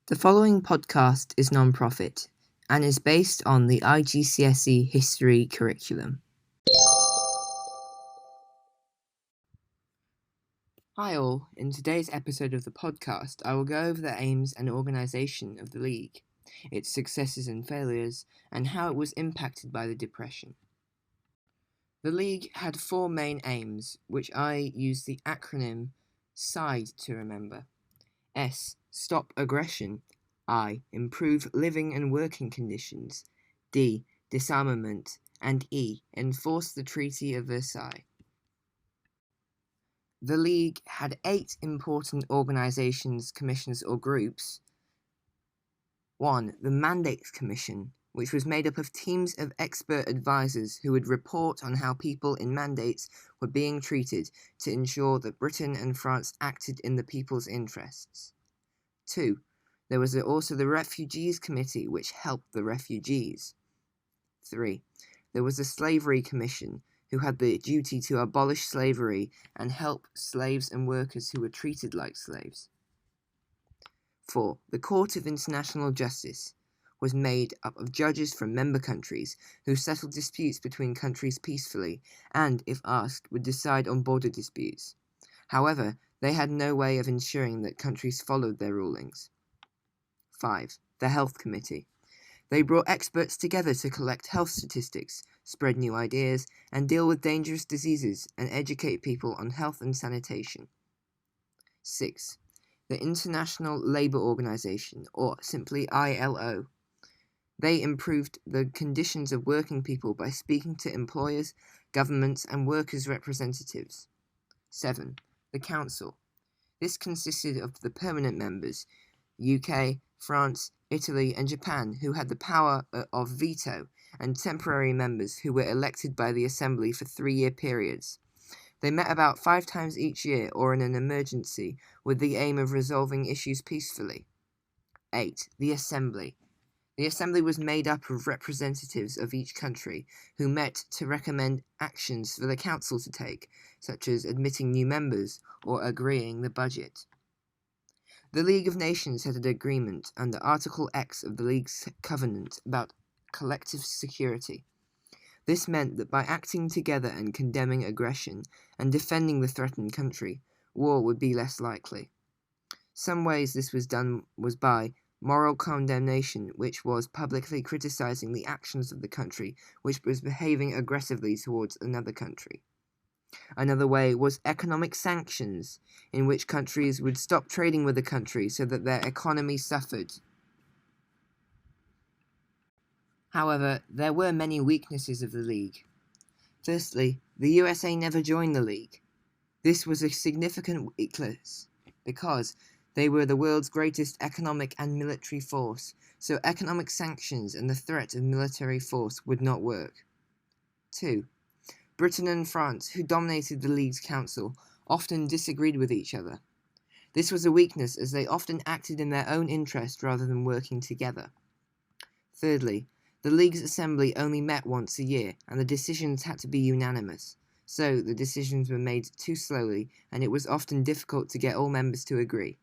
The following podcast is non-profit and is based on the IGCSE history curriculum. Hi all, in today's episode of the podcast I will go over the aims and organisation of the League, its successes and failures, and how it was impacted by the Depression. The League had four main aims, which I use the acronym SIDE to remember. S. Stop aggression. I. Improve living and working conditions. D. Disarmament. And E. Enforce the Treaty of Versailles. The League had 8 important organisations, commissions or groups. 1. The Mandates Commission, which was made up of teams of expert advisors who would report on how people in mandates were being treated to ensure that Britain and France acted in the people's interests. 2. There was also the Refugees Committee, which helped the refugees. 3. There was the Slavery Commission, who had the duty to abolish slavery and help slaves and workers who were treated like slaves. 4. The Court of International Justice was made up of judges from member countries who settled disputes between countries peacefully and, if asked, would decide on border disputes. However, they had no way of ensuring that countries followed their rulings. 5. The Health Committee. They brought experts together to collect health statistics, spread new ideas, and deal with dangerous diseases and educate people on health and sanitation. 6. The International Labour Organization, or simply ILO. They improved the conditions of working people by speaking to employers, governments, and workers' representatives. 7. The Council. This consisted of the permanent members, UK, France, Italy, and Japan, who had the power of veto, and temporary members who were elected by the Assembly for 3-year periods. They met about 5 times each year or in an emergency, with the aim of resolving issues peacefully. 8. The Assembly. The Assembly was made up of representatives of each country who met to recommend actions for the Council to take, such as admitting new members or agreeing the budget. The League of Nations had an agreement under Article X of the League's Covenant about collective security. This meant that by acting together and condemning aggression and defending the threatened country, war would be less likely. Some ways this was done was by moral condemnation, which was publicly criticizing the actions of the country which was behaving aggressively towards another country. Another way was economic sanctions, in which countries would stop trading with the country so that their economy suffered. However, there were many weaknesses of the League. Firstly, the USA never joined the League. This was a significant weakness because they were the world's greatest economic and military force, so economic sanctions and the threat of military force would not work. 2. Britain and France, who dominated the League's council, often disagreed with each other. This was a weakness as they often acted in their own interest rather than working together. Thirdly, the League's assembly only met once a year, and the decisions had to be unanimous, so the decisions were made too slowly, and it was often difficult to get all members to agree.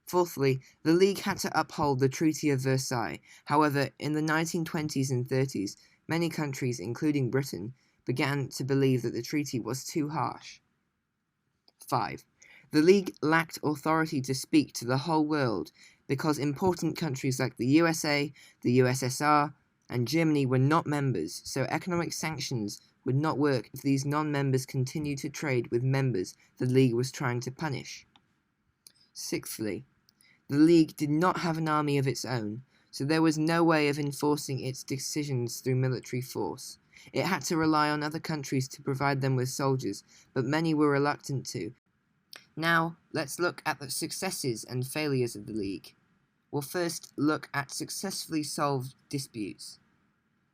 Fourthly, the League had to uphold the Treaty of Versailles. However, in the 1920s and 30s, many countries, including Britain, began to believe that the treaty was too harsh. 5. The League lacked authority to speak to the whole world because important countries like the USA, the USSR, and Germany were not members, so economic sanctions would not work if these non-members continued to trade with members the League was trying to punish. Sixthly, the League did not have an army of its own, so there was no way of enforcing its decisions through military force. It had to rely on other countries to provide them with soldiers, but many were reluctant to. Now, let's look at the successes and failures of the League. We'll first look at successfully solved disputes.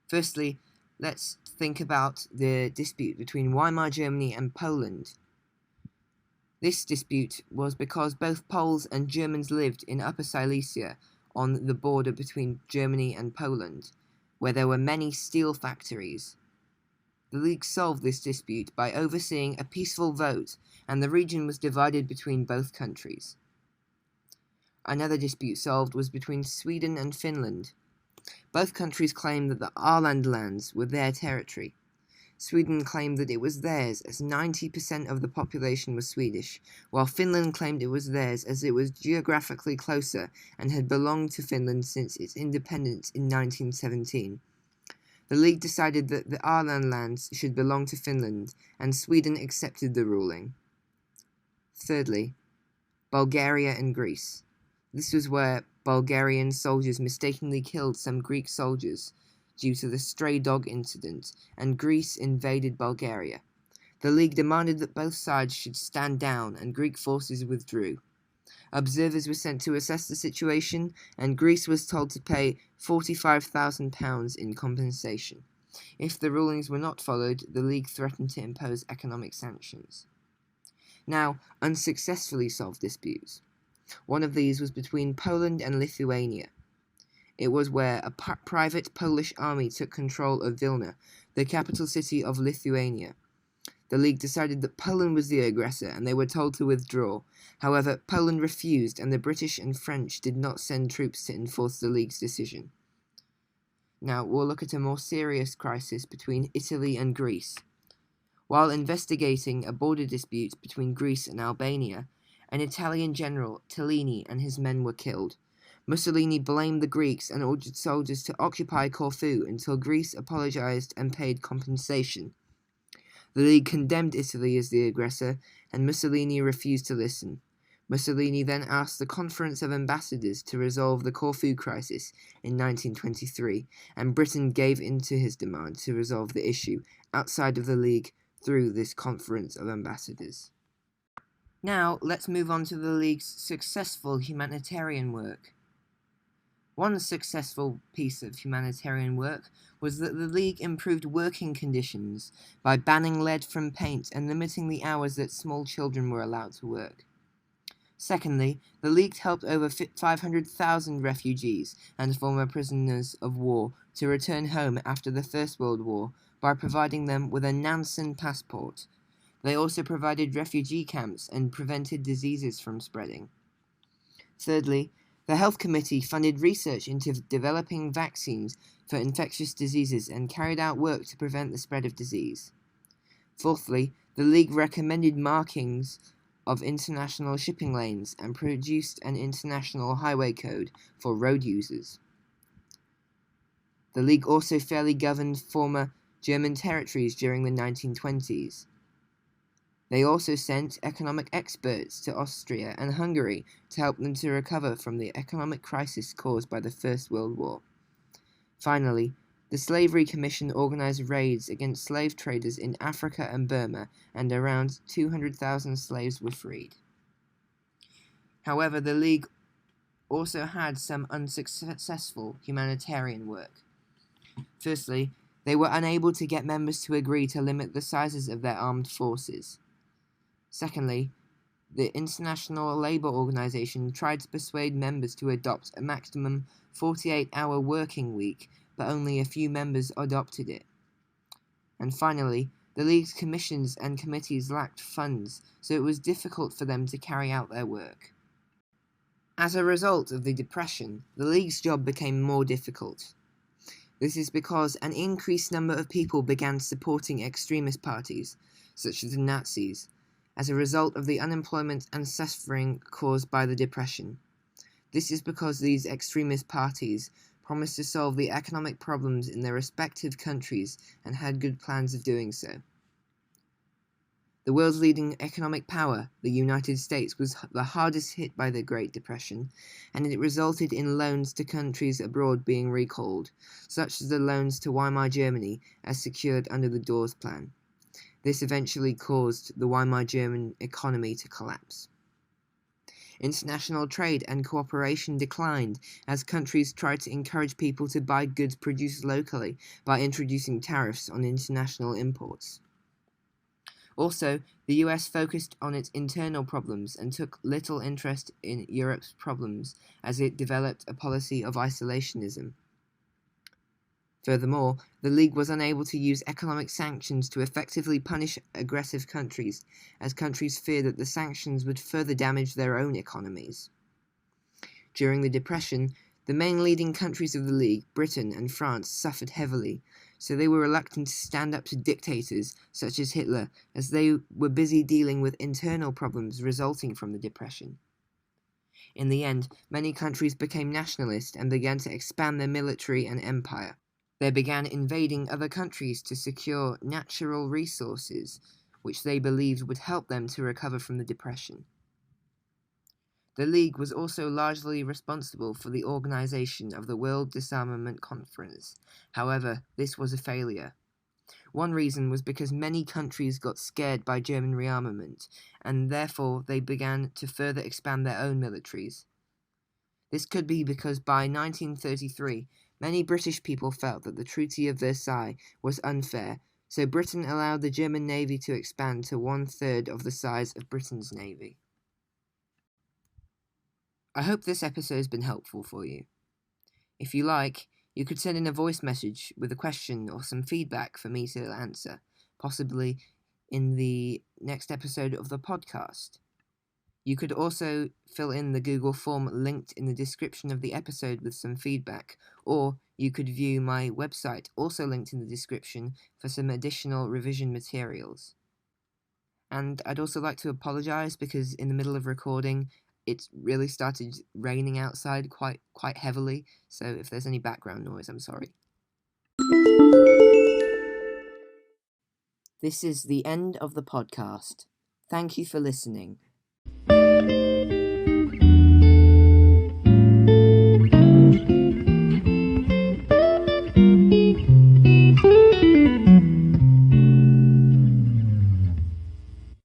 Firstly, let's think about the dispute between Weimar Germany and Poland. This dispute was because both Poles and Germans lived in Upper Silesia on the border between Germany and Poland, where there were many steel factories. The League solved this dispute by overseeing a peaceful vote, and the region was divided between both countries. Another dispute solved was between Sweden and Finland. Both countries claimed that the Åland lands were their territory. Sweden claimed that it was theirs, as 90% of the population was Swedish, while Finland claimed it was theirs as it was geographically closer and had belonged to Finland since its independence in 1917. The League decided that the Åland lands should belong to Finland, and Sweden accepted the ruling. Thirdly, Bulgaria and Greece. This was where Bulgarian soldiers mistakenly killed some Greek soldiers due to the stray dog incident, and Greece invaded Bulgaria. The League demanded that both sides should stand down, and Greek forces withdrew. Observers were sent to assess the situation, and Greece was told to pay £45,000 in compensation. If the rulings were not followed, the League threatened to impose economic sanctions. Now, unsuccessfully solved disputes. One of these was between Poland and Lithuania. It was where a private Polish army took control of Vilna, the capital city of Lithuania. The League decided that Poland was the aggressor, and they were told to withdraw. However, Poland refused, and the British and French did not send troops to enforce the League's decision. Now, we'll look at a more serious crisis between Italy and Greece. While investigating a border dispute between Greece and Albania, an Italian general, Tellini, and his men were killed. Mussolini blamed the Greeks and ordered soldiers to occupy Corfu until Greece apologized and paid compensation. The League condemned Italy as the aggressor, and Mussolini refused to listen. Mussolini then asked the Conference of Ambassadors to resolve the Corfu crisis in 1923, and Britain gave in to his demand to resolve the issue outside of the League through this Conference of Ambassadors. Now, let's move on to the League's successful humanitarian work. One successful piece of humanitarian work was that the League improved working conditions by banning lead from paint and limiting the hours that small children were allowed to work. Secondly, the League helped over 500,000 refugees and former prisoners of war to return home after the First World War by providing them with a Nansen passport. They also provided refugee camps and prevented diseases from spreading. Thirdly, the Health Committee funded research into developing vaccines for infectious diseases and carried out work to prevent the spread of disease. Fourthly, the League recommended markings of international shipping lanes and produced an international highway code for road users. The League also fairly governed former German territories during the 1920s. They also sent economic experts to Austria and Hungary to help them to recover from the economic crisis caused by the First World War. Finally, the Slavery Commission organized raids against slave traders in Africa and Burma, and around 200,000 slaves were freed. However, the League also had some unsuccessful humanitarian work. Firstly, they were unable to get members to agree to limit the sizes of their armed forces. Secondly, the International Labour Organization tried to persuade members to adopt a maximum 48-hour working week, but only a few members adopted it. And finally, the League's commissions and committees lacked funds, so it was difficult for them to carry out their work. As a result of the Depression, the League's job became more difficult. This is because an increased number of people began supporting extremist parties, such as the Nazis, as a result of the unemployment and suffering caused by the Depression. This is because these extremist parties promised to solve the economic problems in their respective countries and had good plans of doing so. The world's leading economic power, the United States, was the hardest hit by the Great Depression, and it resulted in loans to countries abroad being recalled, such as the loans to Weimar Germany as secured under the Dawes Plan. This eventually caused the Weimar German economy to collapse. International trade and cooperation declined as countries tried to encourage people to buy goods produced locally by introducing tariffs on international imports. Also, the US focused on its internal problems and took little interest in Europe's problems as it developed a policy of isolationism. Furthermore, the League was unable to use economic sanctions to effectively punish aggressive countries, as countries feared that the sanctions would further damage their own economies. During the Depression, the main leading countries of the League, Britain and France, suffered heavily, so they were reluctant to stand up to dictators such as Hitler, as they were busy dealing with internal problems resulting from the Depression. In the end, many countries became nationalist and began to expand their military and empire. They began invading other countries to secure natural resources, which they believed would help them to recover from the Depression. The League was also largely responsible for the organization of the World Disarmament Conference. However, this was a failure. One reason was because many countries got scared by German rearmament, and therefore they began to further expand their own militaries. This could be because by 1933, many British people felt that the Treaty of Versailles was unfair, so Britain allowed the German Navy to expand to 1/3 of the size of Britain's Navy. I hope this episode has been helpful for you. If you like, you could send in a voice message with a question or some feedback for me to answer, possibly in the next episode of the podcast. You could also fill in the Google form linked in the description of the episode with some feedback, or you could view my website, also linked in the description, for some additional revision materials. And I'd also like to apologise because in the middle of recording, it really started raining outside quite heavily, so if there's any background noise, I'm sorry. This is the end of the podcast. Thank you for listening.